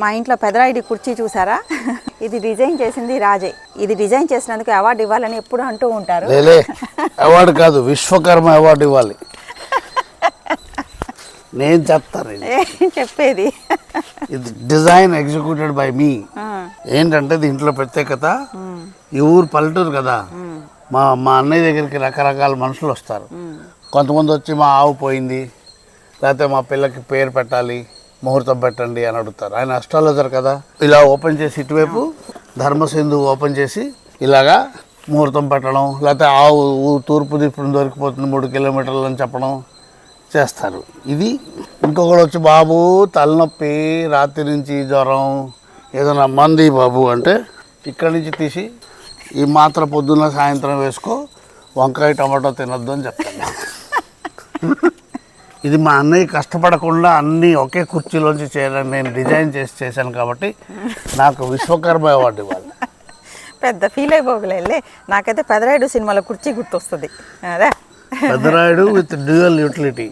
మా ఇంట్లో పెదరాయుడి కుర్చీ చూసారా? ఇది డిజైన్ చేసింది రాజే. ఇది డిజైన్ చేసినందుకు అవార్డు ఇవ్వాలని ఎప్పుడు అంటూ ఉంటారు. అవార్డు కాదు, విశ్వకర్మ అవార్డు ఇవ్వాలి. నేను చెప్తాను చెప్పేది. ఇది డిజైన్ ఎగ్జిక్యూటెడ్ బై మీ. ఏంటంటే దీంట్లో ప్రత్యేకత, ఈ ఊరు పల్లెటూరు కదా, మా అన్నయ్య దగ్గరికి రకరకాల మనుషులు వస్తారు. కొంతమంది వచ్చి మా ఆవు పోయింది, లేకపోతే మా పిల్లకి పేరు పెట్టాలి, ముహూర్తం పెట్టండి అని అడుగుతారు. ఆయన అస్ట్రాలజర్ కదా. ఇలా ఓపెన్ చేసి ఇటువైపు ధర్మసింధు ఓపెన్ చేసి ఇలాగా ముహూర్తం పెట్టడం, లేకపోతే ఆవు తూర్పు దిప్పుడు దొరికిపోతుంది 3 కిలోమీటర్లు అని చెప్పడం చేస్తారు. ఇది ఇంకొకడు వచ్చి బాబు తలనొప్పి, రాత్రి నుంచి జ్వరం, ఏదైనా మంది బాబు అంటే ఇక్కడి నుంచి తీసి ఈ మాత్ర పొద్దున్న సాయంత్రం వేసుకో, వంకాయ టమాటో తినొద్దు అని చెప్తాను. ఇది మా అన్నయ్య కష్టపడకుండా అన్నీ ఒకే కుర్చీలోంచి చేయాలని నేను డిజైన్ చేసి చేశాను కాబట్టి నాకు విశ్వకర్మ అవార్డు ఇవ్వాలి. పెద్ద ఫీల్ అయిపోగలే. నాకైతే పెదరాయుడు సినిమాలో కుర్చీ గుర్తొస్తుంది. అదే పెదరాయుడు విత్ డ్యూయల్ యూటిలిటీ.